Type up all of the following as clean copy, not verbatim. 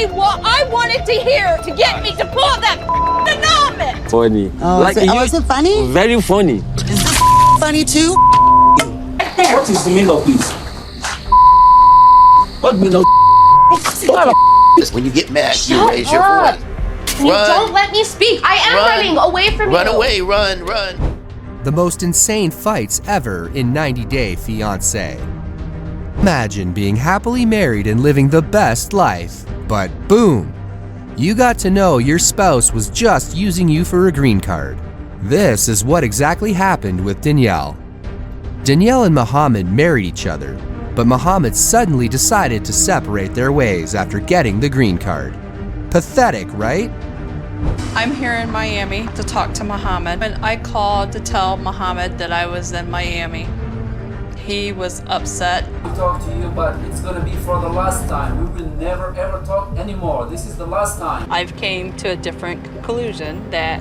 me what I wanted to hear to get me to pull that annulment. Funny. Oh, is it funny? Very funny. Is this funny too? What is the meaning of this? What meaning of When you get mad, you Shut raise your up. voice. You don't let me speak. I am running away from you. Run away, run. The most insane fights ever in 90 Day Fiance. Imagine being happily married and living the best life, but boom! You got to know your spouse was just using you for a green card. This is what exactly happened with Danielle. Danielle and Muhammad married each other, but Muhammad suddenly decided to separate their ways after getting the green card. Pathetic, right? I'm here in Miami to talk to Muhammad, and I called to tell Muhammad that I was in Miami. He was upset. We talk to you, but it's gonna be for the last time. We will never ever talk anymore. This is the last time. I've came to a different conclusion that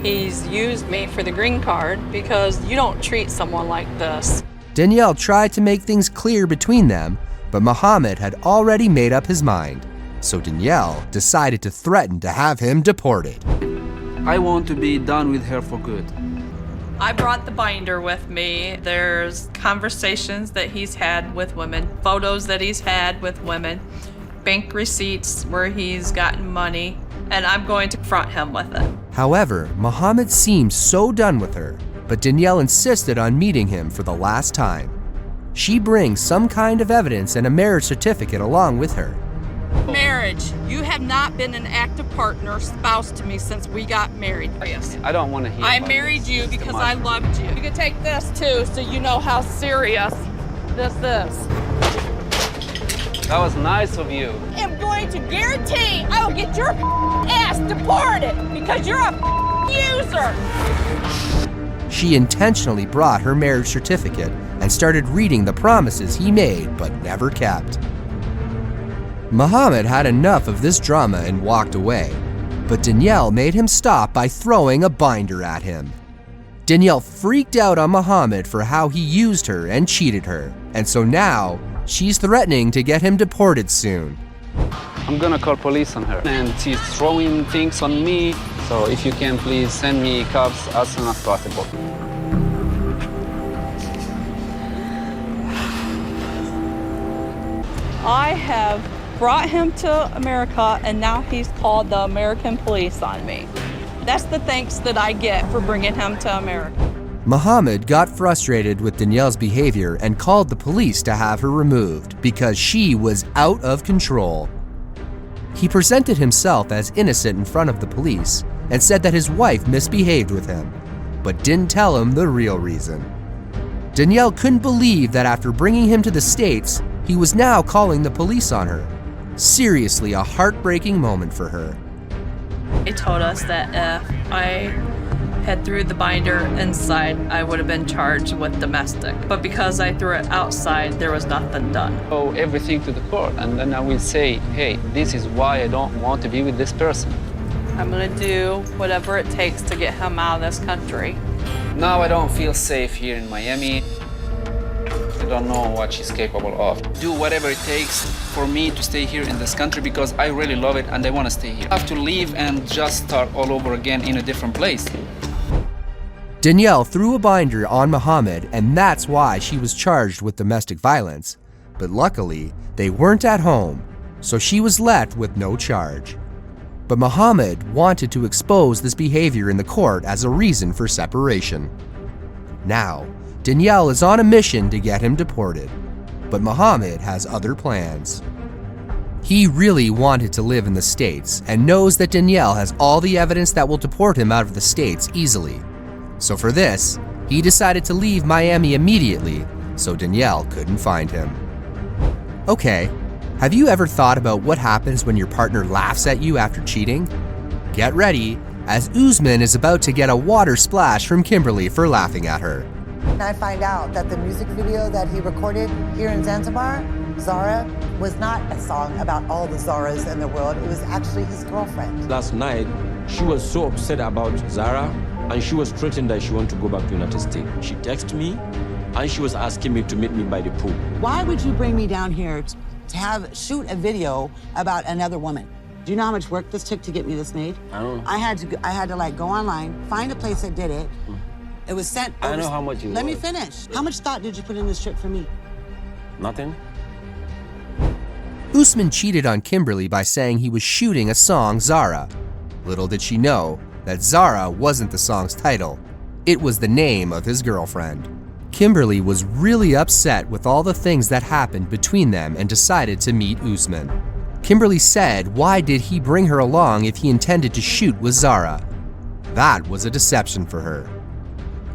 he's used me for the green card because you don't treat someone like this. Danielle tried to make things clear between them, but Muhammad had already made up his mind. So Danielle decided to threaten to have him deported. I want to be done with her for good. I brought the binder with me. There's conversations that he's had with women, photos that he's had with women, bank receipts where he's gotten money, and I'm going to confront him with it. However, Muhammad seemed so done with her, but Danielle insisted on meeting him for the last time. She brings some kind of evidence and a marriage certificate along with her. Marriage. You have not been an active partner, spouse to me since we got married. Yes. I don't want to hear. I married you because I loved you. You can take this too so you know how serious this is. That was nice of you. I'm going to guarantee I will get your ass deported because you're a user. She intentionally brought her marriage certificate and started reading the promises he made but never kept. Muhammad had enough of this drama and walked away, but Danielle made him stop by throwing a binder at him. Danielle freaked out on Muhammad for how he used her and cheated her, and so now she's threatening to get him deported soon. I'm gonna call police on her. And she's throwing things on me. So if you can please send me cops as soon as possible. I have brought him to America and now he's called the American police on me. That's the thanks that I get for bringing him to America. Muhammad got frustrated with Danielle's behavior and called the police to have her removed because she was out of control. He presented himself as innocent in front of the police and said that his wife misbehaved with him, but didn't tell him the real reason. Danielle couldn't believe that after bringing him to the States, he was now calling the police on her. Seriously, a heartbreaking moment for her. They told us that if I had threw the binder inside, I would have been charged with domestic. But because I threw it outside, there was nothing done. Oh, everything to the court, and then I will say, hey, this is why I don't want to be with this person. I'm gonna do whatever it takes to get him out of this country. Now I don't feel safe here in Miami. I don't know what she's capable of. Do whatever it takes for me to stay here in this country because I really love it and I want to stay here. I have to leave and just start all over again in a different place. Danielle threw a binder on Muhammad, and that's why she was charged with domestic violence. But luckily, they weren't at home, so she was left with no charge. But Muhammad wanted to expose this behavior in the court as a reason for separation. Now, Danielle is on a mission to get him deported, but Muhammad has other plans. He really wanted to live in the States and knows that Danielle has all the evidence that will deport him out of the States easily. So for this, he decided to leave Miami immediately so Danielle couldn't find him. Okay, have you ever thought about what happens when your partner laughs at you after cheating? Get ready, as Usman is about to get a water splash from Kimberly for laughing at her. I find out that the music video that he recorded here in Zanzibar, Zara, was not a song about all the Zaras in the world. It was actually his girlfriend. Last night, she was so upset about Zara, and she was threatened that she wanted to go back to United States. She texted me, and she was asking me to meet me by the pool. Why would you bring me down here to shoot a video about another woman. Do you know how much work this took to get me this made? I don't know. I had to like go online, find a place that did it. It was sent. I know how much it Let me was. finish. How much thought did you put in this trip for me? Nothing. Usman cheated on Kimberly by saying he was shooting a song, Zara. Little did she know that Zara wasn't the song's title. It was the name of his girlfriend. Kimberly was really upset with all the things that happened between them and decided to meet Usman. Kimberly said, why did he bring her along if he intended to shoot with Zara? That was a deception for her.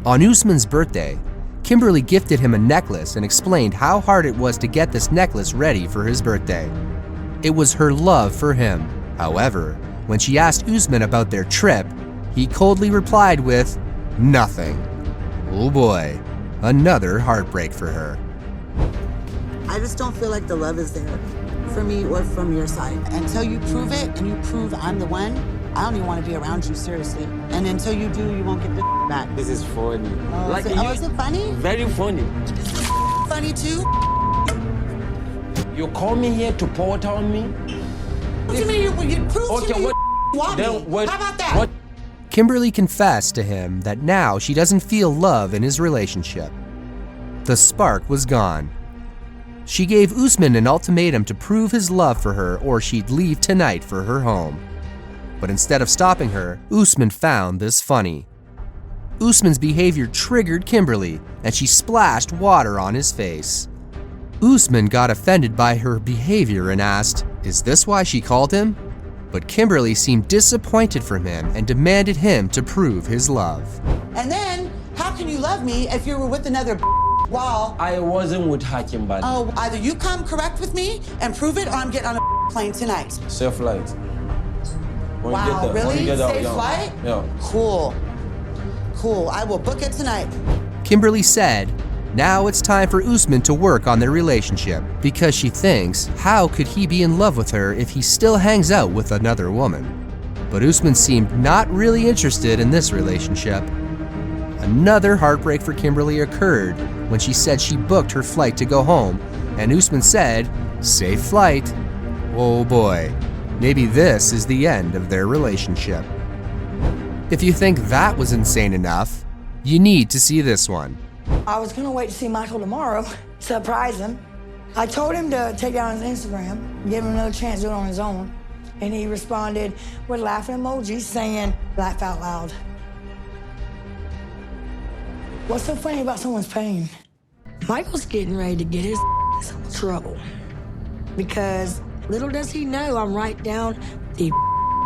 On Usman's birthday, Kimberly gifted him a necklace and explained how hard it was to get this necklace ready for his birthday. It was her love for him. However, when she asked Usman about their trip, he coldly replied with, nothing. Oh boy, another heartbreak for her. I just don't feel like the love is there for me or from your side. Until you prove it and you prove I'm the one, I don't even want to be around you, seriously. And until you do, you won't get the back. This is funny. Oh, is it funny? Very funny. Funny too? You call me here to pour on me? What do you mean you prove Okay, to me what? you want Then me? what? How about that? What? Kimberly confessed to him that now she doesn't feel love in his relationship. The spark was gone. She gave Usman an ultimatum to prove his love for her or she'd leave tonight for her home. But instead of stopping her, Usman found this funny. Usman's behavior triggered Kimberly and she splashed water on his face. Usman got offended by her behavior and asked, is this why she called him? But Kimberly seemed disappointed from him and demanded him to prove his love. And then, how can you love me if you were with another while? I wasn't with her, Kimberly. Oh, either you come correct with me and prove it or I'm getting on a plane tonight. Safe flight. When you get Wow, there, when really? you get out, Safe yeah. flight? Yeah. Cool. Cool, I will book it tonight. Kimberly said, now it's time for Usman to work on their relationship because she thinks, how could he be in love with her if he still hangs out with another woman? But Usman seemed not really interested in this relationship. Another heartbreak for Kimberly occurred when she said she booked her flight to go home, and Usman said, safe flight. Oh boy, maybe this is the end of their relationship. If you think that was insane enough, you need to see this one. I was gonna wait to see Michael tomorrow, surprise him. I told him to take down his Instagram, give him another chance to do it on his own. And he responded with laughing emojis saying, laugh out loud. What's so funny about someone's pain? Michael's getting ready to get his in trouble. Because little does he know I'm right down the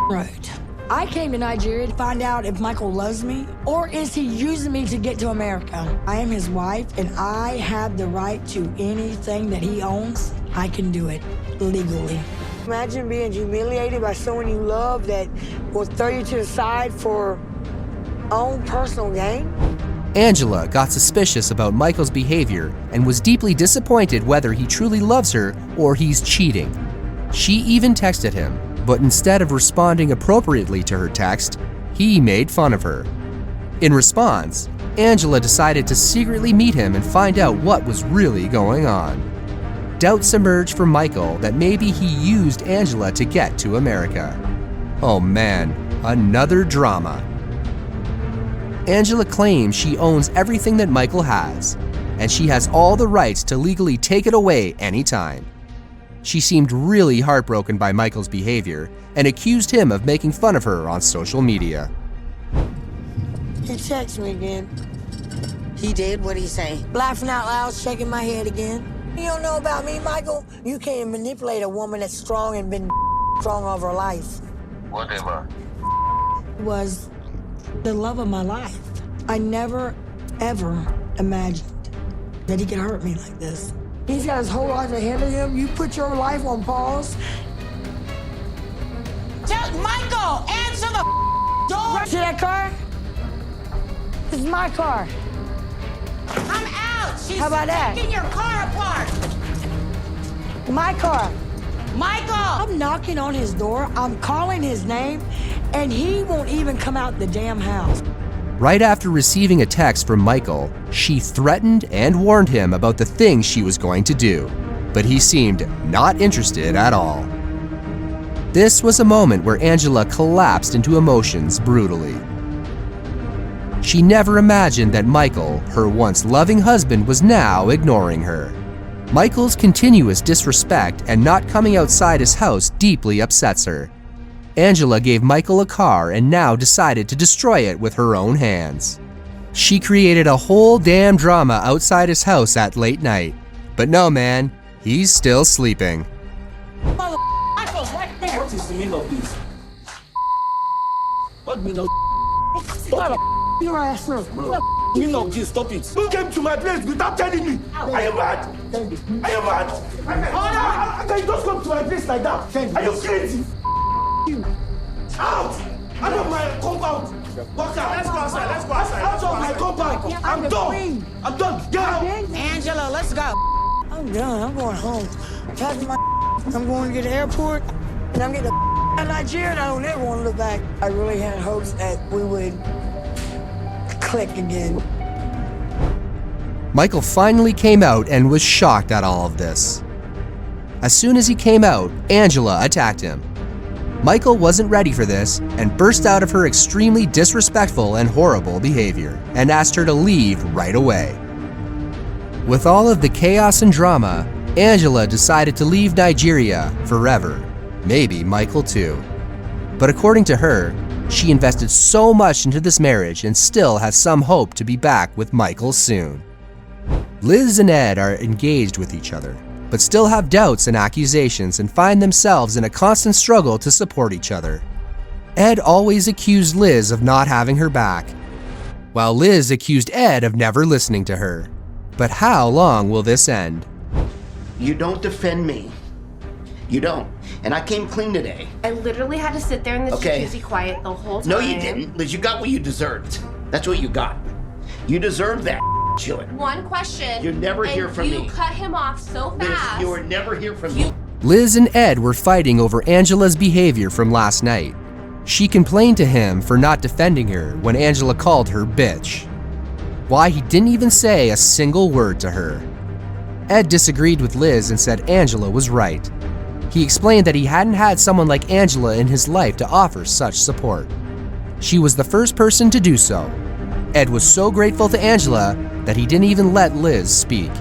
road. I came to Nigeria to find out if Michael loves me or is he using me to get to America. I am his wife and I have the right to anything that he owns. I can do it legally. Imagine being humiliated by someone you love that will throw you to the side for own personal gain. Angela got suspicious about Michael's behavior and was deeply disappointed whether he truly loves her or he's cheating. She even texted him, but instead of responding appropriately to her text, he made fun of her. In response, Angela decided to secretly meet him and find out what was really going on. Doubts emerged from Michael that maybe he used Angela to get to America. Oh man, another drama. Angela claims she owns everything that Michael has, and she has all the rights to legally take it away anytime. She seemed really heartbroken by Michael's behavior and accused him of making fun of her on social media. He texted me again, He did? What'd he say? laughing out loud, shaking my head again. You don't know about me, Michael? You can't manipulate a woman that's strong and been strong all of her life. Whatever. Was the love of my life. I never, ever imagined that he could hurt me like this. He's got his whole life ahead of him. You put your life on pause. Tell Michael, answer the door. See that car? This is my car. I'm out. She's How about that? taking your car apart. My car. Michael. I'm knocking on his door. I'm calling his name, and he won't even come out the damn house. Right after receiving a text from Michael, she threatened and warned him about the things she was going to do. but he seemed not interested at all. This was a moment where Angela collapsed into emotions brutally. She never imagined that Michael, her once loving husband, was now ignoring her. Michael's continuous disrespect and not coming outside his house deeply upsets her. Angela gave Michael a car and now decided to destroy it with her own hands. She created a whole damn drama outside his house at late night. But no, man, he's still sleeping. What is the meaning of this? What meaning of Your ass up. meaning of this? Stop it. Who came to my place without telling me? Are you mad? Are you mad? How can you just come to my place like that? Are you crazy? Out! Out of my compound! Walk out! Let's go outside, let's go outside. Out of my compound! I'm done! I'm done! Get out! Angela, let's go. I'm done. I'm going home. Packing my I'm going to get to the airport, and I'm getting out of Nigeria, and I don't ever want to look back. I really had hopes that we would click again. Michael finally came out and was shocked at all of this. As soon as he came out, Angela attacked him. Michael wasn't ready for this and burst out of her extremely disrespectful and horrible behavior and asked her to leave right away. With all of the chaos and drama, Angela decided to leave Nigeria forever. Maybe Michael too. But according to her, she invested so much into this marriage and still has some hope to be back with Michael soon. Liz and Ed are engaged with each other, but still have doubts and accusations and find themselves in a constant struggle to support each other. Ed always accused Liz of not having her back, while Liz accused Ed of never listening to her. But how long will this end? You don't defend me. You don't. And I came clean today. I literally had to sit there in the Okay. jacuzzi quiet the whole time. No, you didn't. Liz, you got what you deserved. That's what you got. You deserve that, Chillin. One question. You'll never hear from you me. cut him off so Liz, fast. you will never hear from me. Liz and Ed were fighting over Angela's behavior from last night. She complained to him for not defending her when Angela called her bitch. Why he didn't even say a single word to her. Ed disagreed with Liz and said Angela was right. He explained that he hadn't had someone like Angela in his life to offer such support. She was the first person to do so. Ed was so grateful to Angela that he didn't even let Liz speak.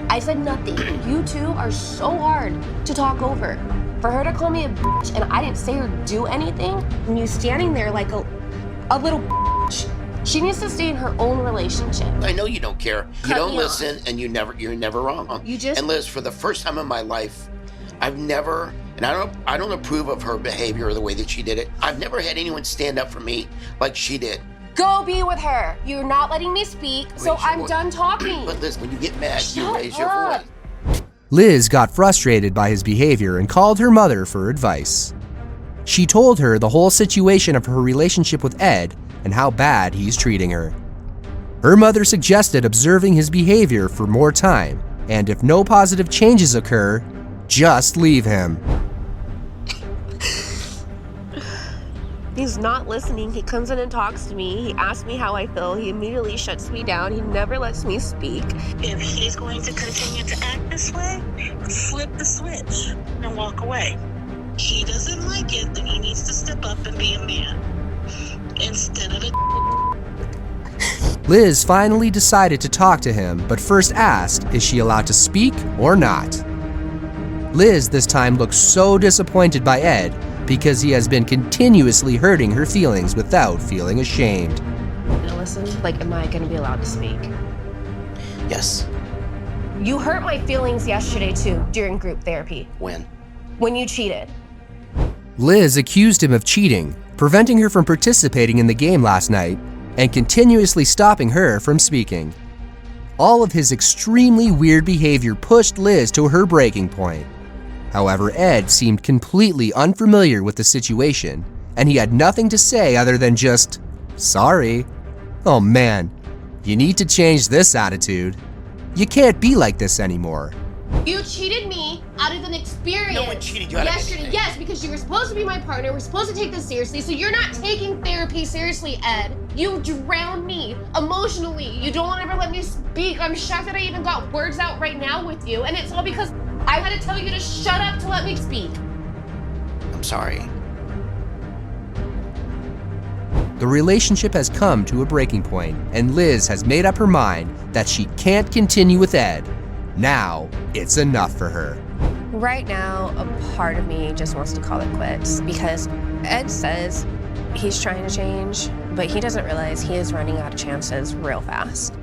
I said nothing. You two are so hard to talk over. For her to call me a bitch and I didn't say or do anything, and you standing there like a little bitch. She needs to stay in her own relationship. I know you don't care. You Cut don't me listen, and you're never wrong. You just- And Liz, for the first time in my life, I've never, and I don't approve of her behavior or the way that she did it. I've never had anyone stand up for me like she did. Go be with her. You're not letting me speak, so Raise your I'm voice. done talking. But Liz, when you get mad, you Shut raise your up. voice. Liz got frustrated by his behavior and called her mother for advice. She told her the whole situation of her relationship with Ed and how bad he's treating her. Her mother suggested observing his behavior for more time, and if no positive changes occur, just leave him. He's not listening. He comes in and talks to me. He asks me how I feel. He immediately shuts me down. He never lets me speak. If he's going to continue to act this way, flip the switch and walk away. He doesn't like it, then he needs to step up and be a man instead of a Liz finally decided to talk to him, but first asked, is she allowed to speak or not? Liz this time looked so disappointed by Ed because he has been continuously hurting her feelings without feeling ashamed. Now listen, like, am I gonna be allowed to speak? Yes. You hurt my feelings yesterday too, during group therapy. When you cheated. Liz accused him of cheating, preventing her from participating in the game last night, and continuously stopping her from speaking. All of his extremely weird behavior pushed Liz to her breaking point. However, Ed seemed completely unfamiliar with the situation, and he had nothing to say other than just, sorry. Oh man, you need to change this attitude. You can't be like this anymore. You cheated me out of an experience. No one cheated you out of anything. Yes, because you were supposed to be my partner. We're supposed to take this seriously. So you're not taking therapy seriously, Ed. You drown me emotionally. You don't ever let me speak. I'm shocked that I even got words out right now with you. And it's all because I had to tell you to shut up to let me speak. I'm sorry. The relationship has come to a breaking point, and Liz has made up her mind that she can't continue with Ed. Now, it's enough for her. Right now, a part of me just wants to call it quits because Ed says he's trying to change, but he doesn't realize he is running out of chances real fast.